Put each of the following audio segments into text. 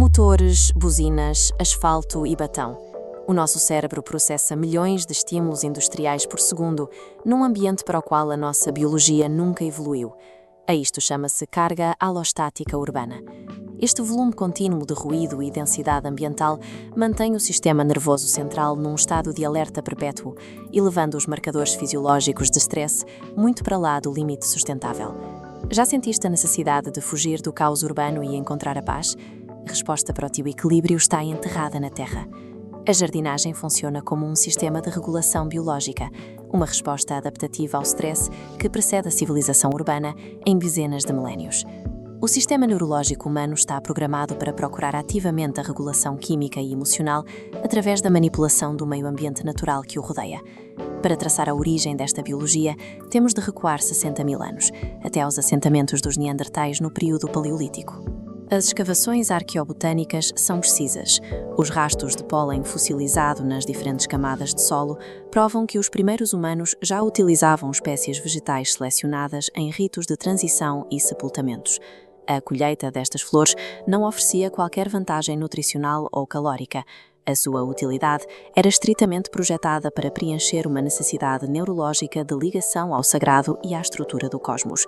Motores, buzinas, asfalto e batão. O nosso cérebro processa milhões de estímulos industriais por segundo, num ambiente para o qual a nossa biologia nunca evoluiu. A isto chama-se carga alostática urbana. Este volume contínuo de ruído e densidade ambiental mantém o sistema nervoso central num estado de alerta perpétuo, elevando os marcadores fisiológicos de stress muito para lá do limite sustentável. Já sentiste a necessidade de fugir do caos urbano e encontrar a paz? A resposta para o teu equilíbrio está enterrada na terra. A jardinagem funciona como um sistema de regulação biológica, uma resposta adaptativa ao stress que precede a civilização urbana em dezenas de milénios. O sistema neurológico humano está programado para procurar ativamente a regulação química e emocional através da manipulação do meio ambiente natural que o rodeia. Para traçar a origem desta biologia, temos de recuar 60 mil anos, até aos assentamentos dos Neandertais no período Paleolítico. As escavações arqueobotânicas são precisas. Os rastros de pólen fossilizado nas diferentes camadas de solo provam que os primeiros humanos já utilizavam espécies vegetais selecionadas em ritos de transição e sepultamentos. A colheita destas flores não oferecia qualquer vantagem nutricional ou calórica. A sua utilidade era estritamente projetada para preencher uma necessidade neurológica de ligação ao sagrado e à estrutura do cosmos.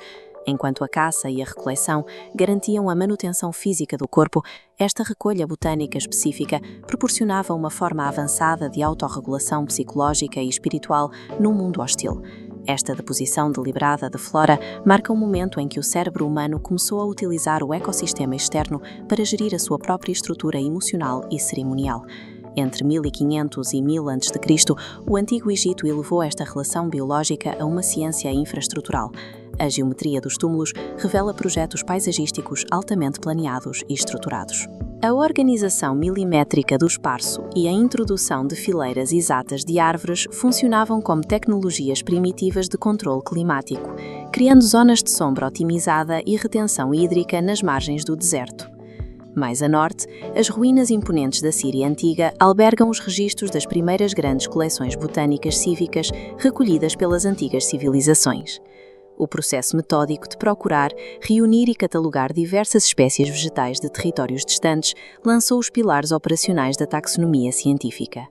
Enquanto a caça e a recoleção garantiam a manutenção física do corpo, esta recolha botânica específica proporcionava uma forma avançada de autorregulação psicológica e espiritual num mundo hostil. Esta deposição deliberada de flora marca um momento em que o cérebro humano começou a utilizar o ecossistema externo para gerir a sua própria estrutura emocional e cerimonial. Entre 1500 e 1000 a.C., o Antigo Egito elevou esta relação biológica a uma ciência infraestrutural. A geometria dos túmulos revela projetos paisagísticos altamente planeados e estruturados. A organização milimétrica do espaço e a introdução de fileiras exatas de árvores funcionavam como tecnologias primitivas de controle climático, criando zonas de sombra otimizada e retenção hídrica nas margens do deserto. Mais a norte, as ruínas imponentes da Síria antiga albergam os registros das primeiras grandes coleções botânicas cívicas recolhidas pelas antigas civilizações. O processo metódico de procurar, reunir e catalogar diversas espécies vegetais de territórios distantes lançou os pilares operacionais da taxonomia científica.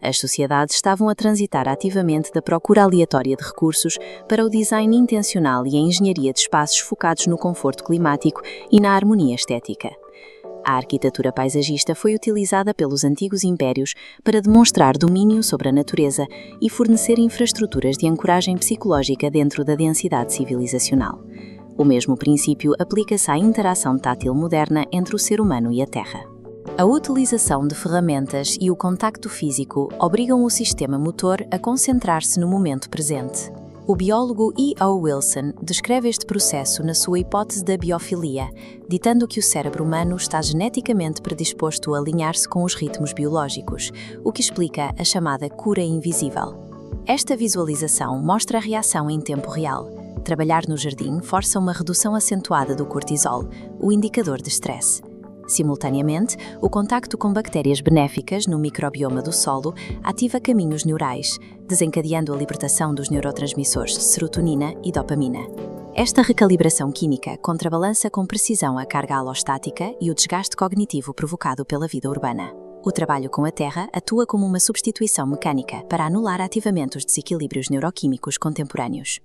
As sociedades estavam a transitar ativamente da procura aleatória de recursos para o design intencional e a engenharia de espaços focados no conforto climático e na harmonia estética. A arquitetura paisagista foi utilizada pelos antigos impérios para demonstrar domínio sobre a natureza e fornecer infraestruturas de ancoragem psicológica dentro da densidade civilizacional. O mesmo princípio aplica-se à interação tátil moderna entre o ser humano e a Terra. A utilização de ferramentas e o contacto físico obrigam o sistema motor a concentrar-se no momento presente. O biólogo E. O. Wilson descreve este processo na sua hipótese da biofilia, ditando que o cérebro humano está geneticamente predisposto a alinhar-se com os ritmos biológicos, o que explica a chamada cura invisível. Esta visualização mostra a reação em tempo real. Trabalhar no jardim força uma redução acentuada do cortisol, o indicador de estresse. Simultaneamente, o contacto com bactérias benéficas no microbioma do solo ativa caminhos neurais, desencadeando a libertação dos neurotransmissores serotonina e dopamina. Esta recalibração química contrabalança com precisão a carga alostática e o desgaste cognitivo provocado pela vida urbana. O trabalho com a Terra atua como uma substituição mecânica para anular ativamente os desequilíbrios neuroquímicos contemporâneos.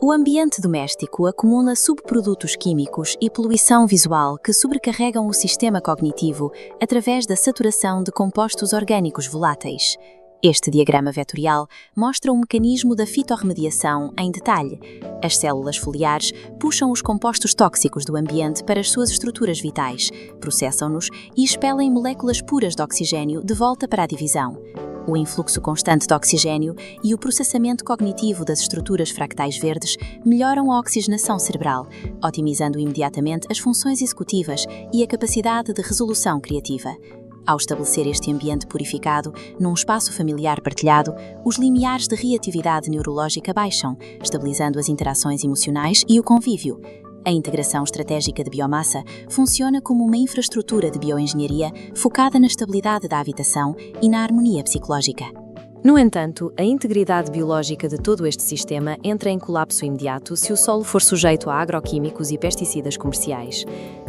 O ambiente doméstico acumula subprodutos químicos e poluição visual que sobrecarregam o sistema cognitivo através da saturação de compostos orgânicos voláteis. Este diagrama vetorial mostra o mecanismo da fitorremediação em detalhe. As células foliares puxam os compostos tóxicos do ambiente para as suas estruturas vitais, processam-nos e expelem moléculas puras de oxigênio de volta para a divisão. O influxo constante de oxigênio e o processamento cognitivo das estruturas fractais verdes melhoram a oxigenação cerebral, otimizando imediatamente as funções executivas e a capacidade de resolução criativa. Ao estabelecer este ambiente purificado, num espaço familiar partilhado, os limiares de reatividade neurológica baixam, estabilizando as interações emocionais e o convívio. A integração estratégica de biomassa funciona como uma infraestrutura de bioengenharia focada na estabilidade da habitação e na harmonia psicológica. No entanto, a integridade biológica de todo este sistema entra em colapso imediato se o solo for sujeito a agroquímicos e pesticidas comerciais.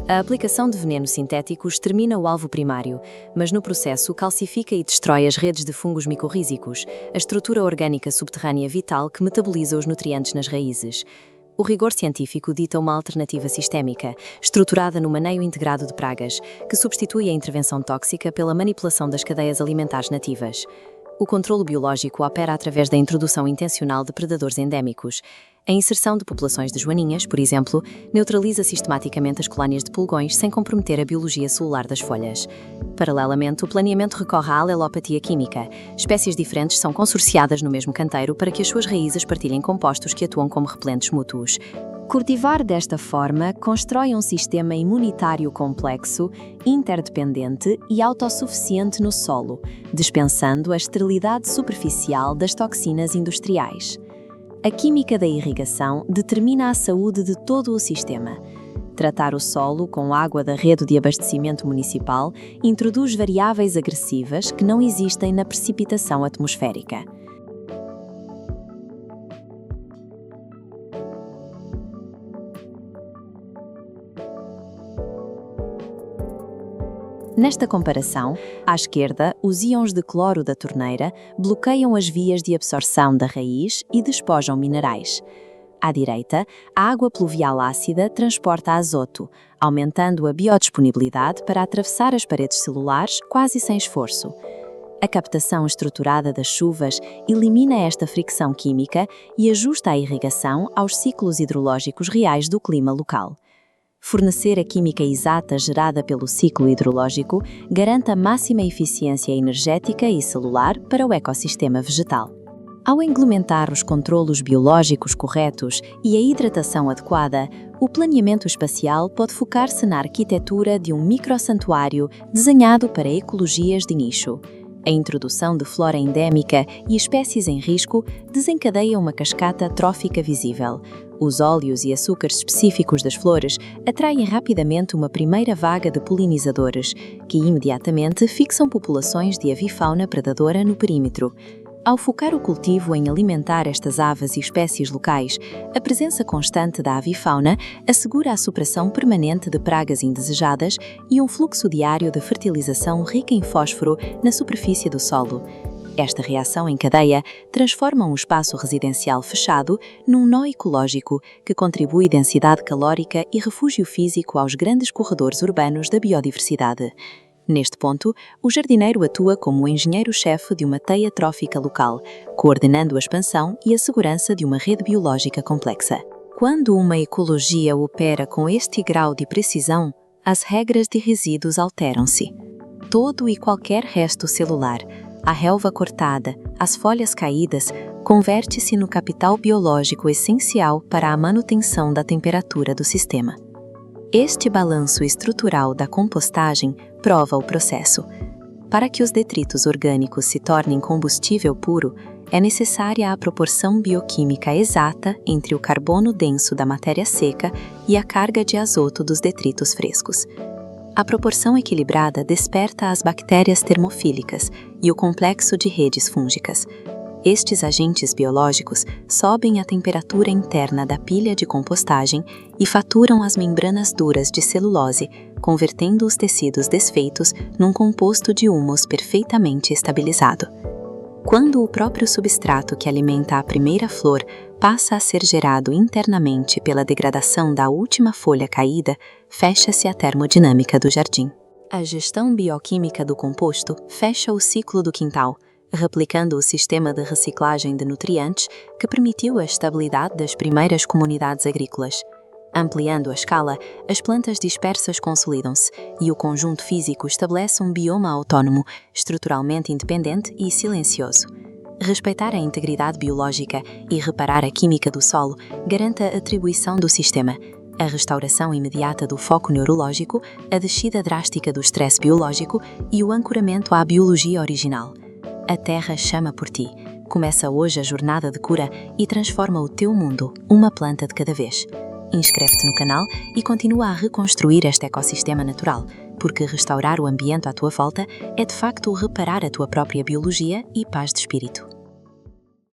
A aplicação de venenos sintéticos extermina o alvo primário, mas no processo calcifica e destrói as redes de fungos micorrízicos, a estrutura orgânica subterrânea vital que metaboliza os nutrientes nas raízes. O rigor científico dita uma alternativa sistémica, estruturada no maneio integrado de pragas, que substitui a intervenção tóxica pela manipulação das cadeias alimentares nativas. O controlo biológico opera através da introdução intencional de predadores endémicos. A inserção de populações de joaninhas, por exemplo, neutraliza sistematicamente as colónias de pulgões sem comprometer a biologia celular das folhas. Paralelamente, o planeamento recorre à alelopatia química. Espécies diferentes são consorciadas no mesmo canteiro para que as suas raízes partilhem compostos que atuam como repelentes mútuos. Cultivar desta forma constrói um sistema imunitário complexo, interdependente e autossuficiente no solo, dispensando a esterilidade superficial das toxinas industriais. A química da irrigação determina a saúde de todo o sistema. Tratar o solo com água da rede de abastecimento municipal introduz variáveis agressivas que não existem na precipitação atmosférica. Nesta comparação, à esquerda, os íons de cloro da torneira bloqueiam as vias de absorção da raiz e despojam minerais. À direita, a água pluvial ácida transporta azoto, aumentando a biodisponibilidade para atravessar as paredes celulares quase sem esforço. A captação estruturada das chuvas elimina esta fricção química e ajusta a irrigação aos ciclos hidrológicos reais do clima local. Fornecer a química exata gerada pelo ciclo hidrológico garante a máxima eficiência energética e celular para o ecossistema vegetal. Ao implementar os controlos biológicos corretos e a hidratação adequada, o planeamento espacial pode focar-se na arquitetura de um microsantuário desenhado para ecologias de nicho. A introdução de flora endémica e espécies em risco desencadeia uma cascata trófica visível. Os óleos e açúcares específicos das flores atraem rapidamente uma primeira vaga de polinizadores, que imediatamente fixam populações de avifauna predadora no perímetro. Ao focar o cultivo em alimentar estas aves e espécies locais, a presença constante da avifauna assegura a supressão permanente de pragas indesejadas e um fluxo diário de fertilização rica em fósforo na superfície do solo. Esta reação em cadeia transforma um espaço residencial fechado num nó ecológico que contribui densidade calórica e refúgio físico aos grandes corredores urbanos da biodiversidade. Neste ponto, o jardineiro atua como o engenheiro-chefe de uma teia trófica local, coordenando a expansão e a segurança de uma rede biológica complexa. Quando uma ecologia opera com este grau de precisão, as regras de resíduos alteram-se. Todo e qualquer resto celular, a relva cortada, as folhas caídas, converte-se no capital biológico essencial para a manutenção da temperatura do sistema. Este balanço estrutural da compostagem prova o processo. Para que os detritos orgânicos se tornem combustível puro, é necessária a proporção bioquímica exata entre o carbono denso da matéria seca e a carga de azoto dos detritos frescos. A proporção equilibrada desperta as bactérias termofílicas e o complexo de redes fúngicas. Estes agentes biológicos sobem a temperatura interna da pilha de compostagem e faturam as membranas duras de celulose, convertendo os tecidos desfeitos num composto de humos perfeitamente estabilizado. Quando o próprio substrato que alimenta a primeira flor passa a ser gerado internamente pela degradação da última folha caída, fecha-se a termodinâmica do jardim. A gestão bioquímica do composto fecha o ciclo do quintal, replicando o sistema de reciclagem de nutrientes que permitiu a estabilidade das primeiras comunidades agrícolas. Ampliando a escala, as plantas dispersas consolidam-se e o conjunto físico estabelece um bioma autónomo, estruturalmente independente e silencioso. Respeitar a integridade biológica e reparar a química do solo garante a atribuição do sistema, a restauração imediata do foco neurológico, a descida drástica do estresse biológico e o ancoramento à biologia original. A Terra chama por ti. Começa hoje a jornada de cura e transforma o teu mundo, uma planta de cada vez. Inscreve-te no canal e continua a reconstruir este ecossistema natural, porque restaurar o ambiente à tua volta é de facto reparar a tua própria biologia e paz de espírito.